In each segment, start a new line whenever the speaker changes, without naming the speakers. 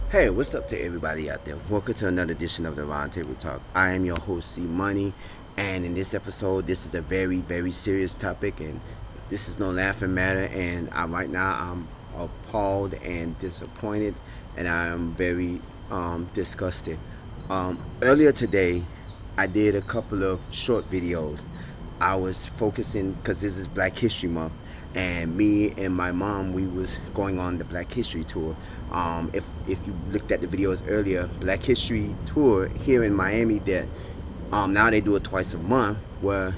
Hey, what's up to everybody out there? Welcome to another edition of the Round Table Talk. I am your host, C Money, and in this episode, this is a very, very serious topic, and this is no laughing matter. And right now, I'm appalled and disappointed, and I am very disgusted. Earlier today, I did a couple of short videos. I was focusing because this is Black History Month, and me and my mom, we was going on the Black History tour. If you looked at the videos earlier, Black History tour here in Miami, that now they do it twice a month, where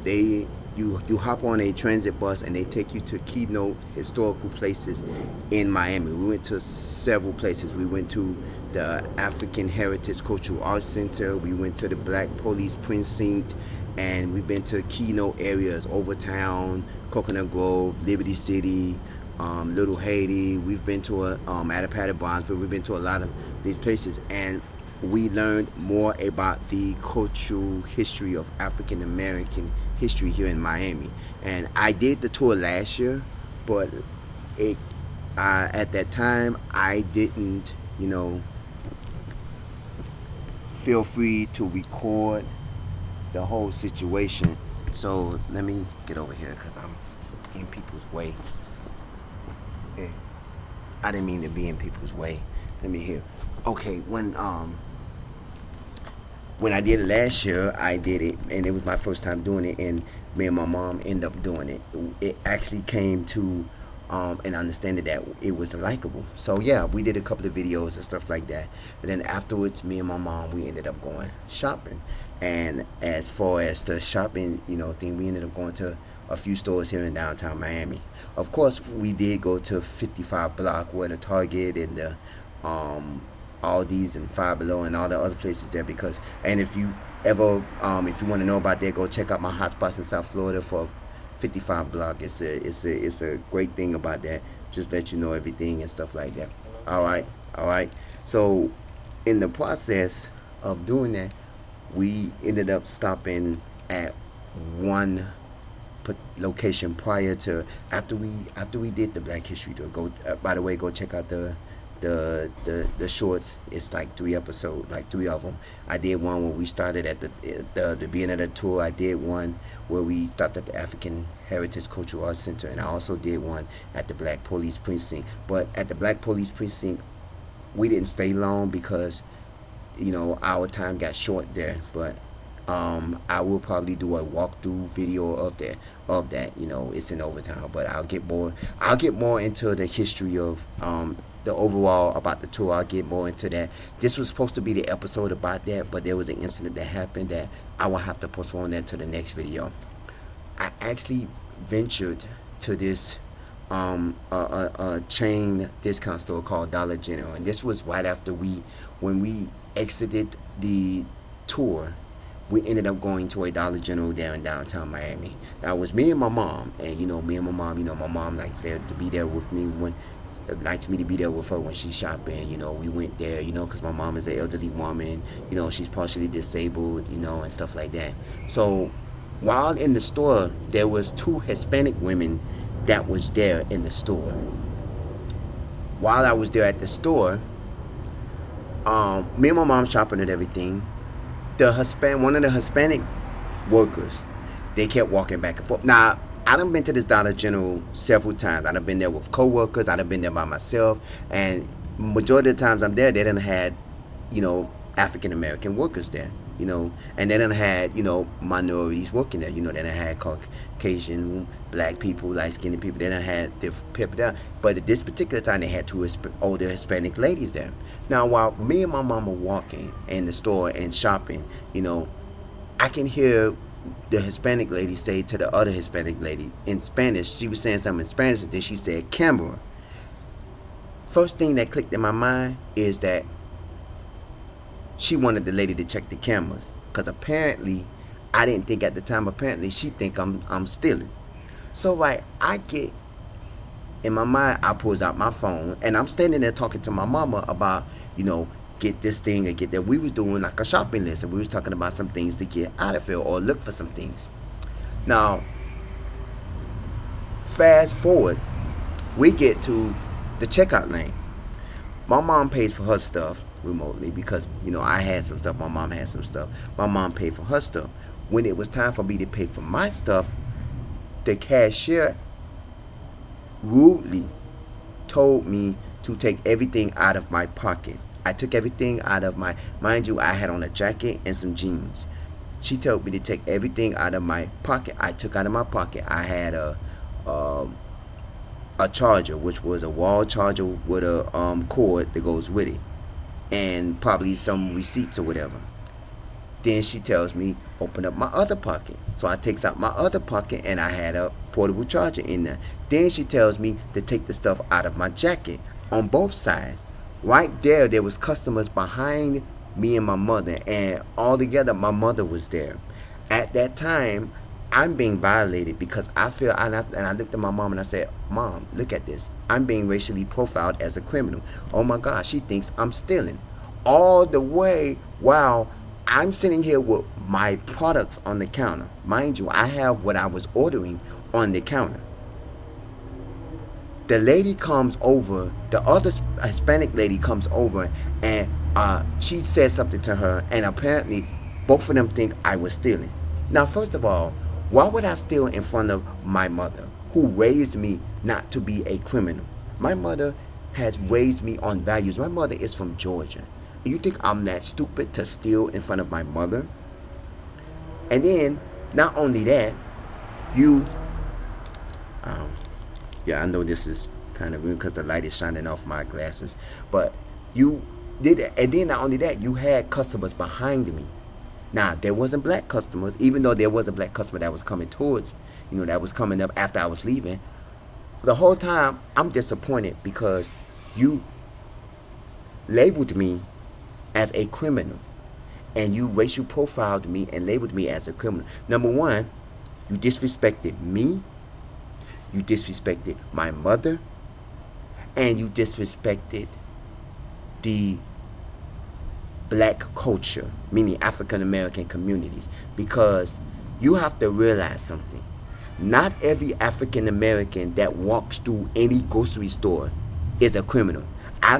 they you hop on a transit bus and they take you to keynote historical places in Miami. We went to several places. We went to the African Heritage Cultural Arts Center. We went to the Black Police Precinct, and we've been to keynote areas: Overtown, Coconut Grove, Liberty City, Little Haiti. We've been to Attapata, Bronzeville. We've been to a lot of these places, and we learned more about the cultural history of African American history here in Miami. And I did the tour last year, but it at that time I didn't, feel free to record the whole situation. So let me get over here because I'm in people's way. Yeah. I didn't mean to be in people's way. Let me hear. Okay, when I did it last year, I did it, and it was my first time doing it, and me and my mom ended up doing it. It actually came to an understanding that it was likable. So yeah, we did a couple of videos and stuff like that. And then afterwards, me and my mom, we ended up going shopping. And as far as the shopping, thing, we ended up going to a few stores here in downtown Miami. Of course, we did go to 55 Block, where the Target and the um, Aldi's and Five Below and all the other places there. Because, and if you ever, if you want to know about that, go check out my hotspots in South Florida for 55 Block. It's a great thing about that. Just let you know everything and stuff like that. All right. So, in the process of doing that, we ended up stopping at one location prior to after we did the Black History tour. Go by the way, go check out the shorts. It's like 3 episodes, like three of them. I did one where we started at the beginning of the tour. I did one where we stopped at the African Heritage Cultural Arts Center, and I also did one at the Black Police Precinct. But at the Black Police Precinct, we didn't stay long because our time got short there. But I will probably do a walkthrough video of that. It's in Overtown, but I'll get more into the history of the overall about the tour. I'll get more into that. This was supposed to be the episode about that, but there was an incident that happened that I will have to postpone that to the next video. I actually ventured to this a chain discount store called Dollar General, and this was right after when we exited the tour. We ended up going to a Dollar General there in downtown Miami. That was me and my mom, and me and my mom. My mom likes there to be there with me when likes me to be there with her when she's shopping. We went there, because my mom is an elderly woman. She's partially disabled, and stuff like that. So while in the store, there was two Hispanic women that was there in the store. While I was there at the store, me and my mom shopping and everything. One of the Hispanic workers, they kept walking back and forth. Now, I done been to this Dollar General several times. I done been there with coworkers. I done been there by myself. And majority of the times I'm there, they done had, African American workers there, and they done had, minorities working there. They done had Caucasian, black people, light skinned people. They done had different people there. But at this particular time, they had two older Hispanic ladies there. Now, while me and my mom are walking in the store and shopping, I can hear the Hispanic lady say to the other Hispanic lady in Spanish. She was saying something in Spanish, and then she said camera. First thing that clicked in my mind is that she wanted the lady to check the cameras, because apparently, I didn't think at the time. Apparently, she think I'm stealing. So right, I get in my mind, I pulls out my phone, and I'm standing there talking to my mama about get this thing and get that. We was doing like a shopping list, and we was talking about some things to get out of here or look for some things. Now, fast forward, we get to the checkout lane. My mom pays for her stuff remotely because I had some stuff. My mom had some stuff. My mom paid for her stuff. When it was time for me to pay for my stuff, the cashier rudely told me to take everything out of my pocket. I took everything out of my, mind you, I had on a jacket and some jeans. She told me to take everything out of my pocket. I took out of my pocket. I had um, a charger, which was a wall charger with a cord that goes with it, and probably some receipts or whatever. Then she tells me open up my other pocket. So I takes out my other pocket and I had a portable charger in there. Then she tells me to take the stuff out of my jacket on both sides. Right there was customers behind me and my mother, and all together my mother was there. At that time, I'm being violated because I feel, and I looked at my mom and I said, Mom, look at this. I'm being racially profiled as a criminal. Oh my God, she thinks I'm stealing. All the way while I'm sitting here with my products on the counter. Mind you, I have what I was ordering on the counter. The lady comes over, the other Hispanic lady comes over, and she says something to her, and apparently both of them think I was stealing. Now, first of all, why would I steal in front of my mother, who raised me not to be a criminal? My mother has raised me on values. My mother is from Georgia. You think I'm that stupid to steal in front of my mother? And then, not only that, you, yeah, I know this is kind of weird because the light is shining off my glasses, but you did it. And then not only that, you had customers behind me. Now, there wasn't black customers, even though there was a black customer that was coming towards, that was coming up after I was leaving. The whole time, I'm disappointed because you labeled me as a criminal, and you racial profiled me and labeled me as a criminal. Number one, you disrespected me, you disrespected my mother, and you disrespected the black culture, meaning African American communities, because you have to realize something. Not every African American that walks through any grocery store is a criminal. I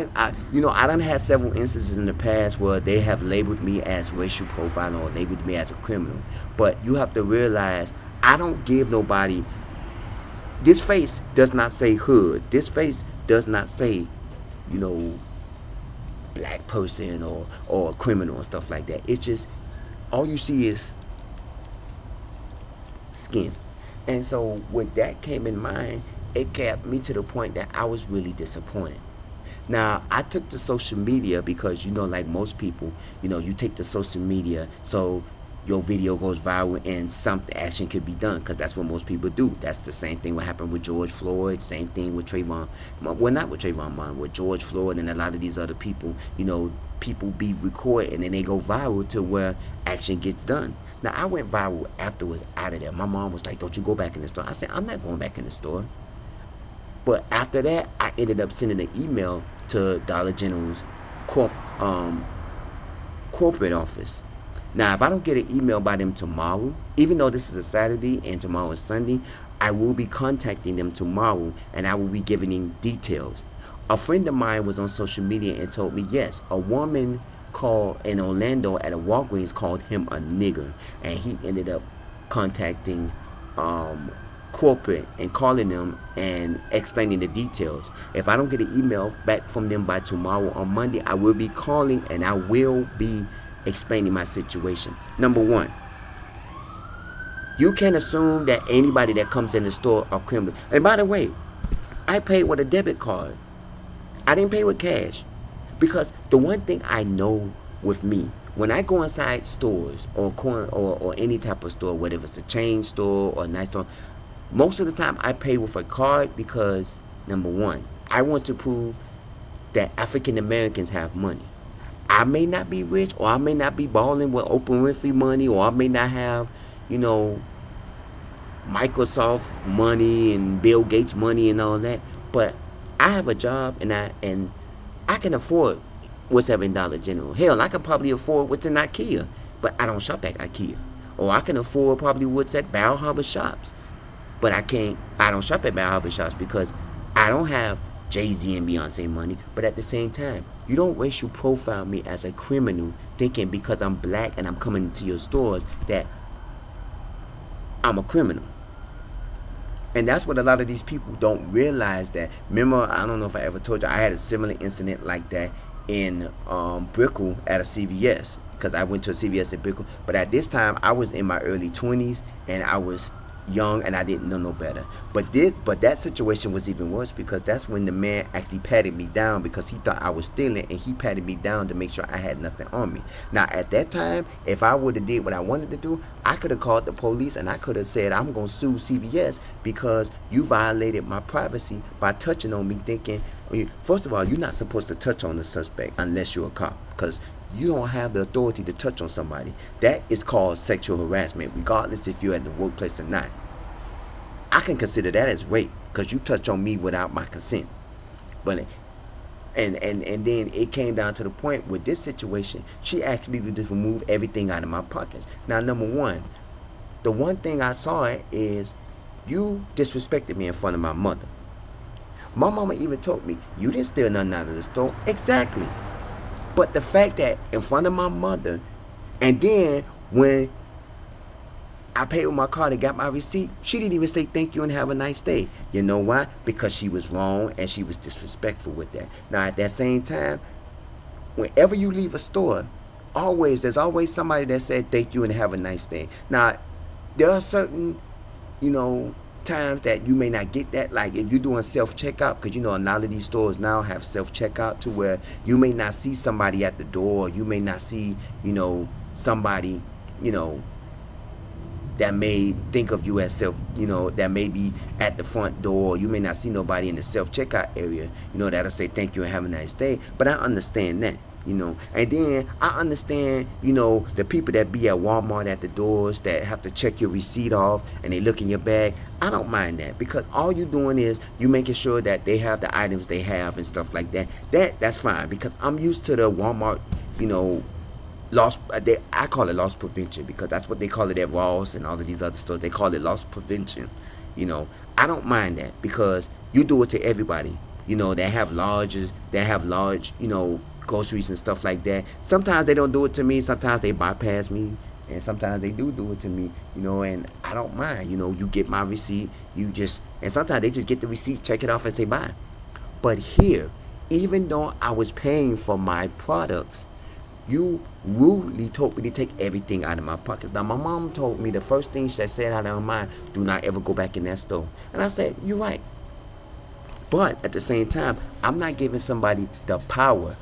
done had several instances in the past where they have labeled me as racial profiling or labeled me as a criminal. But you have to realize I don't give nobody. This face does not say hood. This face does not say, black person or criminal and stuff like that. It's just all you see is skin. And so when that came in mind, it got me to the point that I was really disappointed. Now, I took to social media because, like most people, you take to social media so your video goes viral and something action could be done, because that's what most people do. That's the same thing what happened with George Floyd, same thing with Trayvon. Well, not with Trayvon, with George Floyd and a lot of these other people. People be recorded and then they go viral to where action gets done. Now, I went viral afterwards out of there. My mom was like, don't you go back in the store. I said, I'm not going back in the store. But after that, I ended up sending an email to Dollar General's corporate office. Now, if I don't get an email by them tomorrow, even though this is a Saturday and tomorrow is Sunday, I will be contacting them tomorrow and I will be giving them details. A friend of mine was on social media and told me, yes, a woman called in Orlando at a Walgreens called him a nigger, and he ended up contacting corporate and calling them and explaining the details. If I don't get an email back from them by tomorrow or Monday, I will be calling and I will be explaining my situation. Number one, you can't assume that anybody that comes in the store are criminal. And by the way, I paid with a debit card. I didn't pay with cash. Because the one thing I know with me, when I go inside stores or any type of store, whether it's a chain store or a nice store, most of the time I pay with a card because, number one, I want to prove that African Americans have money. I may not be rich, or I may not be balling with Oprah Winfrey money, or I may not have, Microsoft money and Bill Gates money and all that, but I have a job and I can afford what's at Dollar General. Hell, I can probably afford what's in IKEA, but I don't shop at IKEA. Or I can afford probably what's at Bal Harbour Shops, but I don't shop at Bal Harbour Shops because I don't have Jay-Z and Beyonce money. But at the same time, you don't racial profile me as a criminal thinking because I'm black and I'm coming into your stores that I'm a criminal. And that's what a lot of these people don't realize. That, remember, I don't know if I ever told you, I had a similar incident like that in Brickell at a CVS, because I went to a CVS in Brickell. But at this time, I was in my early 20s and I was young and I didn't know no better. But that situation was even worse, because that's when the man actually patted me down because he thought I was stealing, and he patted me down to make sure I had nothing on me. Now at that time, if I would have did what I wanted to do, I could have called the police and I could have said, I'm gonna sue CVS because you violated my privacy by touching on me, thinking, first of all, you're not supposed to touch on the suspect unless you're a cop, because you don't have the authority to touch on somebody. That is called sexual harassment, regardless if you're at the workplace or not. I can consider that as rape because you touch on me without my consent. But and then it came down to the point with this situation, she asked me to just remove everything out of my pockets. Now, number one, the one thing I saw is you disrespected me in front of my mother. My mama even told me, you didn't steal nothing out of the store. Exactly. But the fact that in front of my mother, and then when I paid with my card and got my receipt, she didn't even say thank you and have a nice day. You know why? Because she was wrong and she was disrespectful with that. Now at that same time, whenever you leave a store, there's always somebody that said thank you and have a nice day. Now, there are certain, times that you may not get that, like if you're doing self-checkout, because a lot of these stores now have self-checkout to where you may not see somebody at the door, you may not see somebody that may think of you as that may be at the front door. You may not see nobody in the self-checkout area that'll say thank you and have a nice day. But I understand that. And then I understand, the people that be at Walmart at the doors that have to check your receipt off and they look in your bag. I don't mind that, because all you're doing is you making sure that they have the items they have and stuff like that. That's fine, because I'm used to the Walmart, loss. I call it loss prevention, because that's what they call it at Ross and all of these other stores. They call it loss prevention. I don't mind that, because you do it to everybody. They have large, groceries and stuff like that. Sometimes they don't do it to me. Sometimes they bypass me, and sometimes they do it to me. And I don't mind. You get my receipt. And sometimes they just get the receipt, check it off, and say bye. But here, even though I was paying for my products, you rudely told me to take everything out of my pockets. Now, my mom told me the first thing she said out of her mind, do not ever go back in that store. And I said, you're right. But at the same time, I'm not giving somebody the power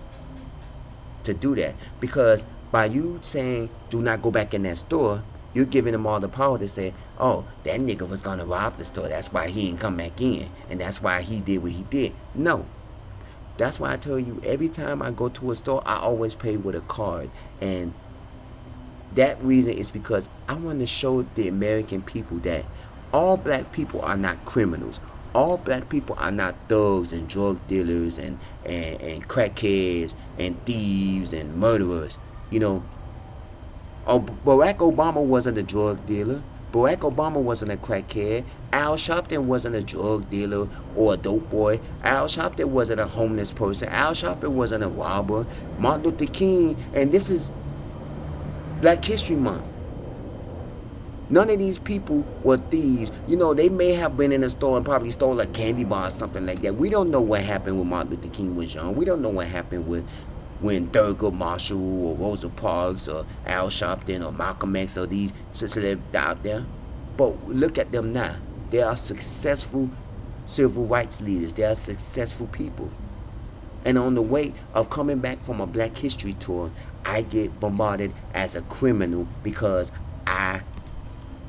to do that, because by you saying do not go back in that store, you're giving them all the power to say, oh, that nigga was gonna rob the store, that's why he didn't come back in, and that's why he did what he did. No. That's why I tell you, every time I go to a store, I always pay with a card. And that reason is because I want to show the American people that all black people are not criminals. All black people are not thugs and drug dealers and crackheads and thieves and murderers. Barack Obama wasn't a drug dealer. Barack Obama wasn't a crackhead. Al Sharpton wasn't a drug dealer or a dope boy. Al Sharpton wasn't a homeless person. Al Sharpton wasn't a robber. Martin Luther King, and this is Black History Month. None of these people were thieves. They may have been in a store and probably stole a candy bar or something like that. We don't know what happened when Martin Luther King was young. We don't know what happened when Thurgood Marshall or Rosa Parks or Al Sharpton or Malcolm X or these celebrities out there. But look at them now. They are successful civil rights leaders. They are successful people. And on the way of coming back from a Black History tour, I get bombarded as a criminal because I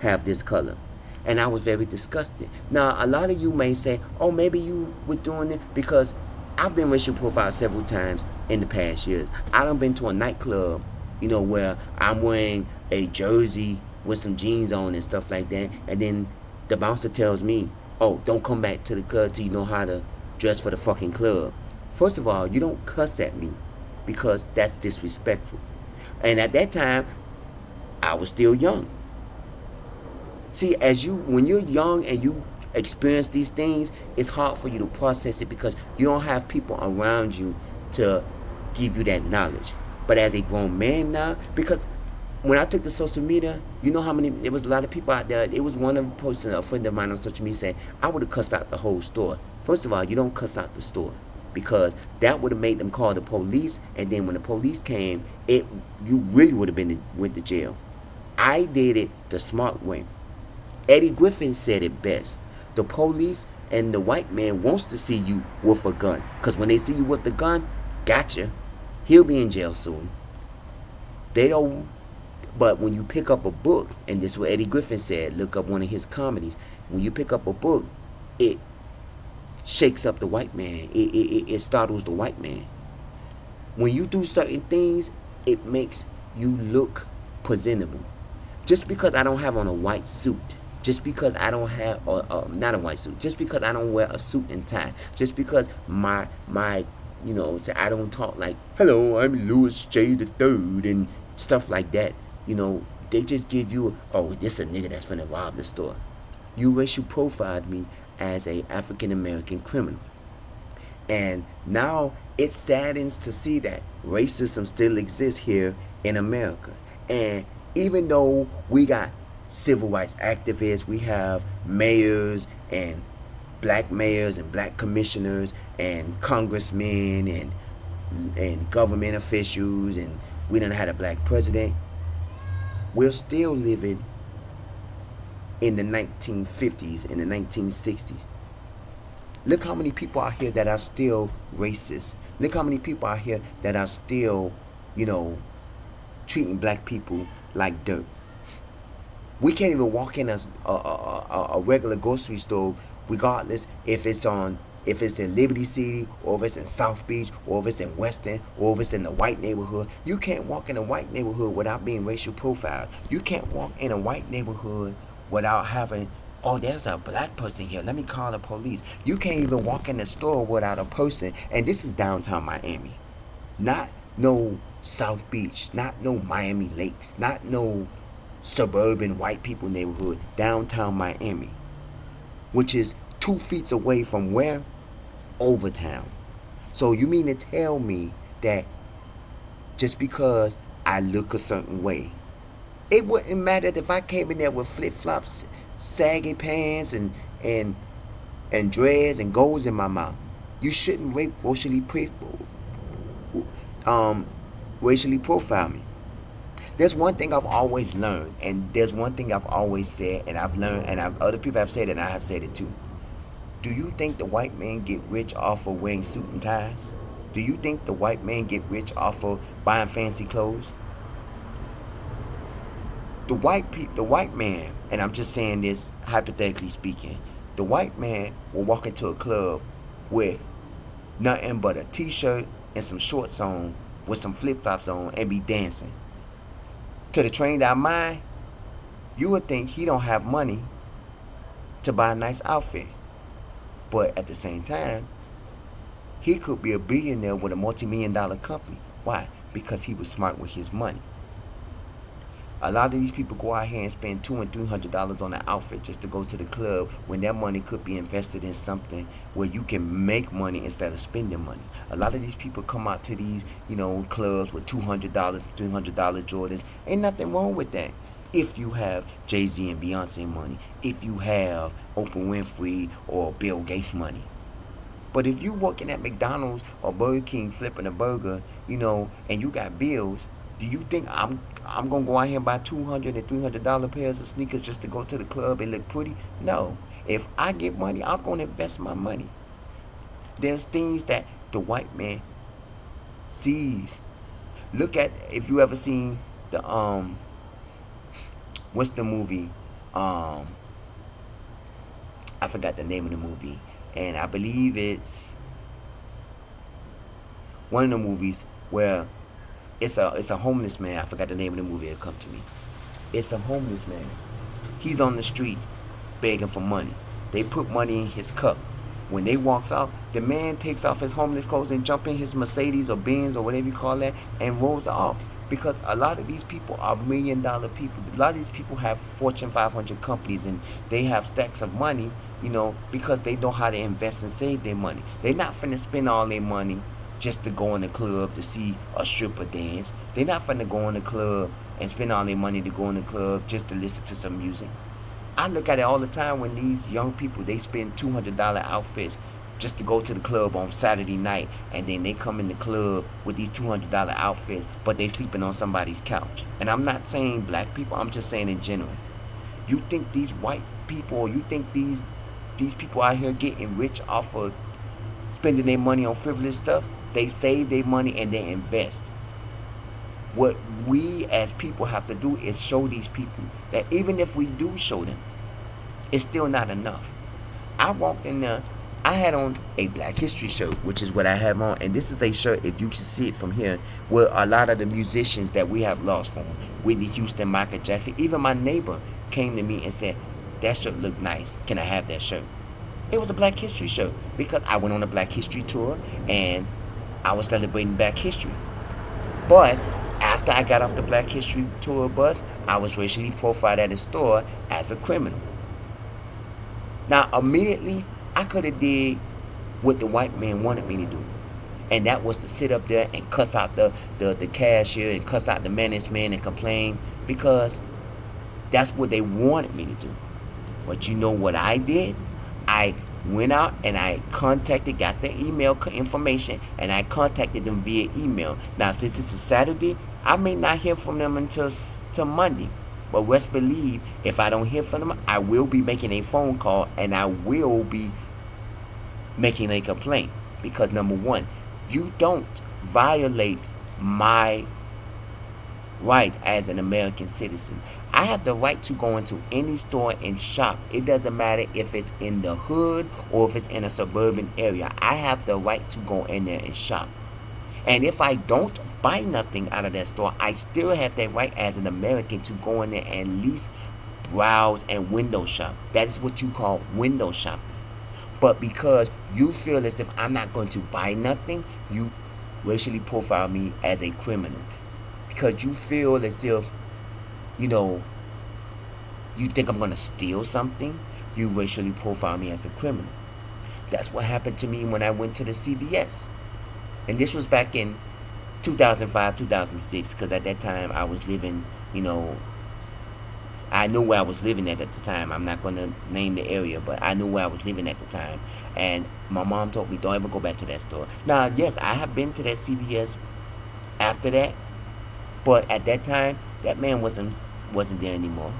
have this color. And I was very disgusted. Now, a lot of you may say, oh, maybe you were doing it because I've been racial profiled several times in the past years. I done been to a nightclub, where I'm wearing a jersey with some jeans on and stuff like that. And then the bouncer tells me, oh, don't come back to the club till you know how to dress for the fucking club. First of all, you don't cuss at me because that's disrespectful. And at that time, I was still young. See, when you're young and you experience these things, it's hard for you to process it because you don't have people around you to give you that knowledge. But as a grown man now, because when I took to social media, you know how many, there was a lot of people out there. It was one of the posting, a friend of mine on social media said, I would have cussed out the whole store. First of all, you don't cuss out the store because that would have made them call the police, and then when the police came, you really would have been went to jail. I did it the smart way. Eddie Griffin said it best. The police and the white man wants to see you with a gun, because when they see you with the gun, gotcha, he'll be in jail soon. They don't. But when you pick up a book, and this is what Eddie Griffin said, look up one of his comedies. When you pick up a book, it shakes up the white man. It startles the white man. When you do certain things, it makes you look presentable. Just because I don't have on a white suit, just because I don't have, not a white suit, just because I don't wear a suit and tie, just because my I don't talk like, hello, I'm Louis J. the Third and stuff like that. They just give you, oh, this a nigga that's finna rob the store. You racial profiled me as a African American criminal. And now it saddens to see that racism still exists here in America. And even though we got civil rights activists, we have mayors and black commissioners and congressmen and government officials, and we done had a black president, we're still living in the 1950s, in the 1960s. Look how many people out here that are still racist. Look how many people out here that are still, treating black people like dirt. We can't even walk in a regular grocery store, regardless if it's in Liberty City, or if it's in South Beach, or if it's in Weston, or if it's in the white neighborhood. You can't walk in a white neighborhood without being racial profiled. You can't walk in a white neighborhood without having, oh, there's a black person here, let me call the police. You can't even walk in the store without a person, and this is downtown Miami. Not no South Beach, not no Miami Lakes, not no suburban white people neighborhood, downtown Miami, which is 2 feet away from where? Overtown. So you mean to tell me that just because I look a certain way, it wouldn't matter if I came in there with flip-flops, saggy pants, and dreads and goals in my mouth? You shouldn't racially profile me. There's one thing I've always learned, and there's one thing I've always said, and I've learned, and other people have said it, and I have said it too. Do you think the white man get rich off of wearing suit and ties? Do you think the white man get rich off of buying fancy clothes? The white man, and I'm just saying this hypothetically speaking, the white man will walk into a club with nothing but a t-shirt and some shorts on with some flip-flops on and be dancing. To the trained eye mind, you would think he don't have money to buy a nice outfit. But at the same time, he could be a billionaire with a multi-million-dollar company. Why? Because he was smart with his money. A lot of these people go out here and spend $200 and $300 on an outfit just to go to the club, when that money could be invested in something where you can make money instead of spending money. A lot of these people come out to these, clubs with $200 and $300 Jordans. Ain't nothing wrong with that. If you have Jay-Z and Beyonce money, if you have Oprah Winfrey or Bill Gates money. But if you working at McDonald's or Burger King flipping a burger, and you got bills, do you think I'm gonna go out here and buy $200 and $300 pairs of sneakers just to go to the club and look pretty? No. If I get money, I'm gonna invest my money. There's things that the white man sees. Look at, if you ever seen the what's the movie? I forgot the name of the movie, and I believe it's one of the movies where it's a homeless man. I forgot the name of the movie. It'll come to me. It's a homeless man. He's on the street begging for money. They put money in his cup. When they walks out, the man takes off his homeless clothes and jump in his Mercedes or Benz or whatever you call that and rolls off. Because a lot of these people are $1 million people. A lot of these people have Fortune 500 companies and they have stacks of money, because they know how to invest and save their money. They're not finna spend all their money just to go in the club to see a stripper dance. They're not finna go in the club and spend all their money to go in the club just to listen to some music. I look at it all the time when these young people, they spend $200 outfits just to go to the club on Saturday night, and then they come in the club with these $200 outfits, but they sleeping on somebody's couch. And I'm not saying black people, I'm just saying in general. You think these white people, or you think these people out here getting rich off of spending their money on frivolous stuff? They save their money and they invest. What we as people have to do is show these people that even if we do show them, it's still not enough. I walked in there, I had on a Black History shirt, which is what I have on, and this is a shirt, if you can see it from here, where a lot of the musicians that we have lost from, Whitney Houston, Michael Jackson, even my neighbor came to me and said, that shirt looked nice, can I have that shirt? It was a Black History shirt, because I went on a Black History tour, and I was celebrating Black History. But after I got off the Black History tour bus, I was racially profiled at the store as a criminal. Now, immediately, I could have did what the white man wanted me to do. And that was to sit up there and cuss out the cashier and cuss out the management and complain, because that's what they wanted me to do. But you know what I did? I went out and I got the email information, and I contacted them via email. Now, since it's a Saturday, I may not hear from them until Monday. But rest believe, if I don't hear from them, I will be making a phone call and I will be making a complaint. Because number one, you don't violate my right as an American citizen. I have the right to go into any store and shop. It doesn't matter if it's in the hood or if it's in a suburban area. I have the right to go in there and shop. And if I don't buy nothing out of that store, I still have that right as an American to go in there and at least browse and window shop. That is what you call window shopping. But because you feel as if I'm not going to buy nothing, you racially profile me as a criminal. Because you feel as if, you think I'm going to steal something, you racially profile me as a criminal. That's what happened to me when I went to the CVS. And this was back in 2005, 2006, because at that time I was living, I knew where I was living at the time. I'm not going to name the area, but I knew where I was living at the time. And my mom told me, don't ever go back to that store. Now, yes, I have been to that CVS after that, but at that time, that man wasn't there anymore.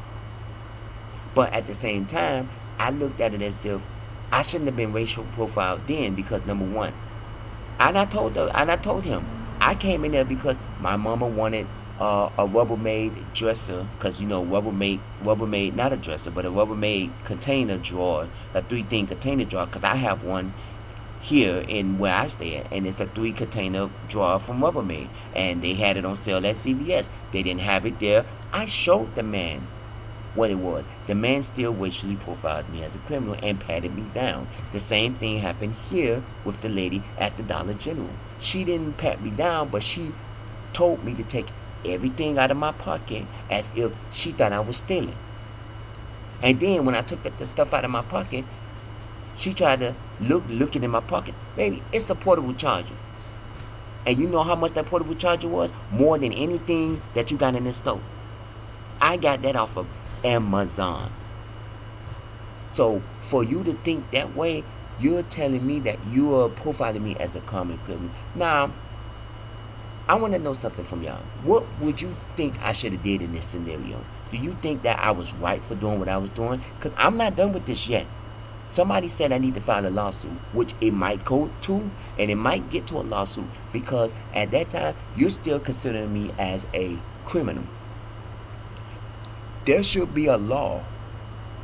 But at the same time, I looked at it as if I shouldn't have been racial profiled then, because number one, and I told him, I came in there because my mama wanted a Rubbermaid dresser, because Rubbermaid, not a dresser, but a Rubbermaid container drawer, a 3-thing container drawer, because I have one here in where I stay at, and it's a 3-container drawer from Rubbermaid, and they had it on sale at CVS. They didn't have it there. I showed the man what it was. The man still racially profiled me as a criminal and patted me down. The same thing happened here with the lady at the Dollar General. She didn't pat me down, but she told me to take everything out of my pocket as if she thought I was stealing. And then when I took the stuff out of my pocket, she tried to looking in my pocket. Baby, it's a portable charger. And you know how much that portable charger was? More than anything that you got in the store. I got that off of Amazon. So for you to think that way, you're telling me that you are profiling me as a common criminal. Now, I want to know something from y'all. What would you think I should have did in this scenario? Do you think that I was right for doing what I was doing? Because I'm not done with this yet. Somebody said I need to file a lawsuit, which it might go to, and it might get to a lawsuit, because at that time, you're still considering me as a criminal. There should be a law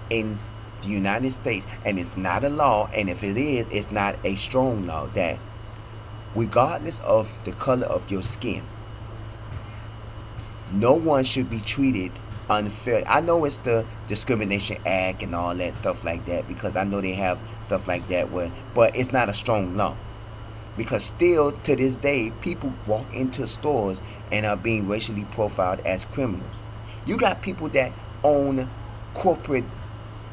in the United States, and it's not a law, and if it is, it's not a strong law, that regardless of the color of your skin, no one should be treated unfair. I know it's the Discrimination Act and all that stuff like that, because I know they have stuff like that, but it's not a strong law. Because still to this day, people walk into stores and are being racially profiled as criminals. You got people that own corporate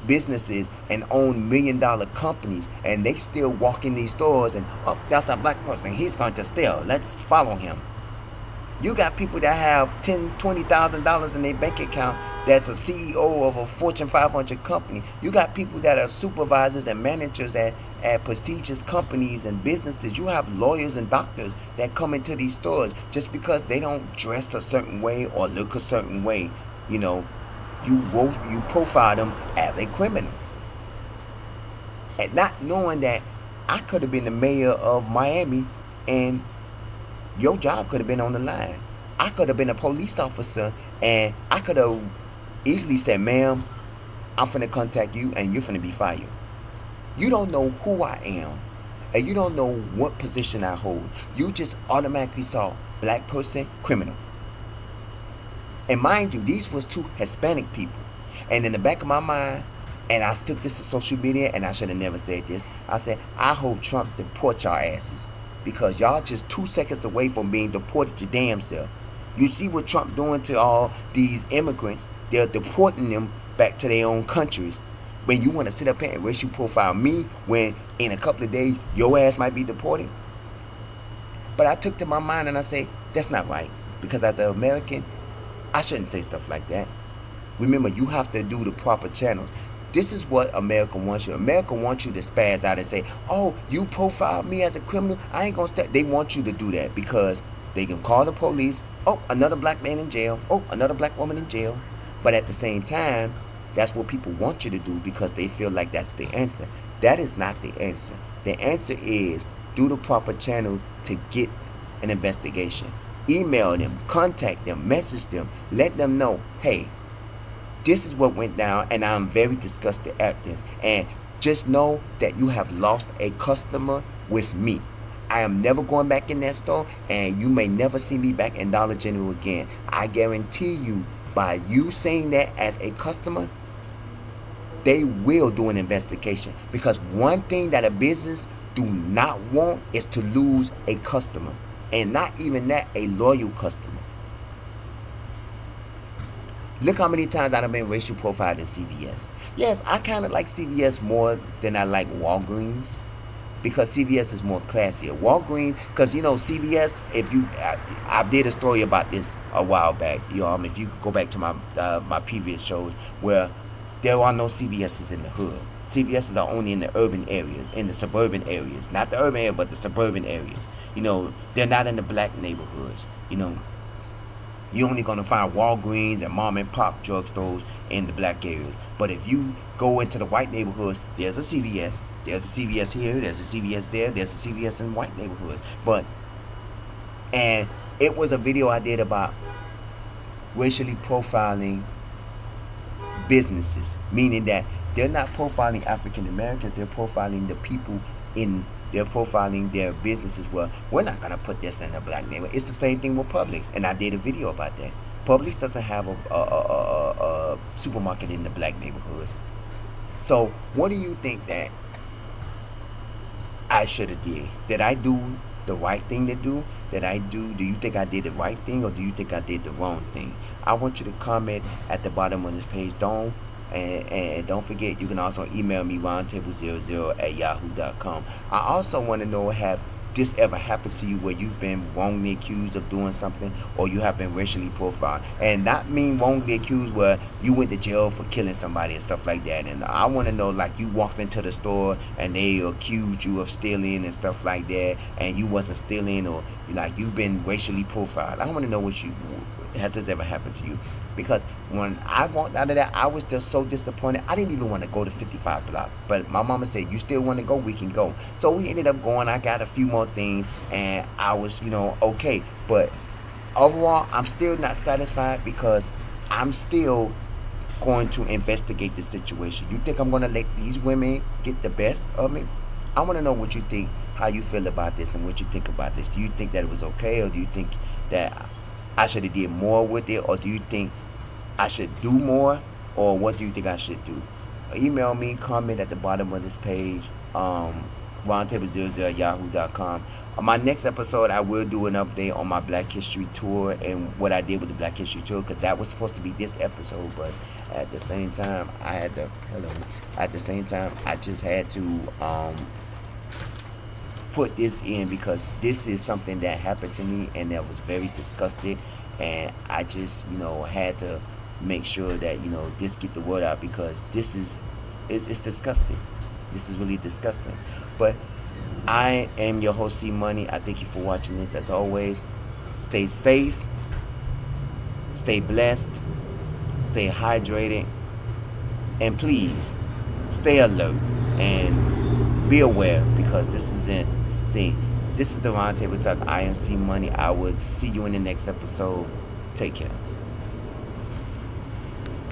businesses and own $1 million companies, and they still walk in these stores and, oh, that's a black person, he's going to steal, let's follow him. You got people that have $10,000-$20,000 in their bank account that's a CEO of a Fortune 500 company. You got people that are supervisors and managers at prestigious companies and businesses. You have lawyers and doctors that come into these stores just because they don't dress a certain way or look a certain way. You know, you profile them as a criminal. And not knowing that I could have been the mayor of Miami and your job could have been on the line. I could have been a police officer and I could have easily said, ma'am, I'm finna contact you and you're finna be fired. You don't know who I am and you don't know what position I hold. You just automatically saw black person, criminal. And mind you, these was two Hispanic people. And in the back of my mind, and I took this to social media and I should have never said this, I said, I hope Trump deport y'all asses. Because y'all just 2 seconds away from being deported your damn self. You see what Trump doing to all these immigrants. They're deporting them back to their own countries. When you want to sit up here and racial profile me when in a couple of days your ass might be deported. But I took to my mind and I say, that's not right. Because as an American, I shouldn't say stuff like that. Remember, you have to do the proper channels. This is what America wants you. America wants you to spaz out and say, oh, you profiled me as a criminal. I ain't gonna stop. They want you to do that because they can call the police. Oh, another black man in jail. Oh, another black woman in jail. But at the same time, that's what people want you to do because they feel like that's the answer. That is not the answer. The answer is do the proper channel to get an investigation. Email them, contact them, message them, let them know, hey, this is what went down and I'm very disgusted at this. And just know that you have lost a customer with me. I am never going back in that store and you may never see me back in Dollar General again. I guarantee you, by you saying that as a customer, they will do an investigation. Because one thing that a business do not want is to lose a customer. And not even that, a loyal customer. Look how many times I've been racial profiled in CVS. Yes, I kind of like CVS more than I like Walgreens because CVS is more classier. Walgreens, because you know CVS, if you, I did a story about this a while back. If you go back to my previous shows where there are no CVS's in the hood. CVS's are only in the urban areas, in the suburban areas, not the urban area, but the suburban areas. You know, they're not in the black neighborhoods. You know. You're only going to find Walgreens and mom and pop drugstores in the black areas. But if you go into the white neighborhoods, there's a CVS. There's a CVS here. There's a CVS there. There's a CVS in white neighborhoods. And it was a video I did about racially profiling businesses. Meaning that they're not profiling African Americans. They're profiling the people they're profiling their businesses. Well, we're not going to put this in the black neighborhood. It's the same thing with Publix. And I did a video about that. Publix doesn't have a supermarket in the black neighborhoods. So what do you think that I should have did? Did I do the right thing to do? Do you think I did the right thing or do you think I did the wrong thing? I want you to comment at the bottom of this page. And don't forget, you can also email me roundtable00@yahoo.com. I also want to know, have this ever happened to you where you've been wrongly accused of doing something or you have been racially profiled? And not mean wrongly accused where you went to jail for killing somebody and stuff like that. And I want to know, like, you walked into the store and they accused you of stealing and stuff like that and you wasn't stealing, or like you've been racially profiled. I want to know has this ever happened to you? Because when I walked out of that, I was just so disappointed. I didn't even want to go to 55 Block. But my mama said, you still want to go? We can go. So we ended up going. I got a few more things, and I was, okay. But overall, I'm still not satisfied because I'm still going to investigate the situation. You think I'm going to let these women get the best of me? I want to know what you think, how you feel about this, and what you think about this. Do you think that it was okay, or do you think that I should have did more with it, or do you think I should do more, or what do you think I should do? Email me, comment at the bottom of this page, roundtable00@yahoo.com. On my next episode, I will do an update on my Black History tour and what I did with the Black History tour, because that was supposed to be this episode, but at the same time, I had to. Hello. At the same time, I just had to put this in because this is something that happened to me and that was very disgusting, and I just had to make sure that this get the word out because this is it's disgusting. This is really disgusting. But I am your host, C Money. I thank you for watching this. As always, stay safe, stay blessed, stay hydrated, and please stay alert and be aware because this isn't the this is the Roundtable Talk. I am C Money. I will see you in the next episode. Take care.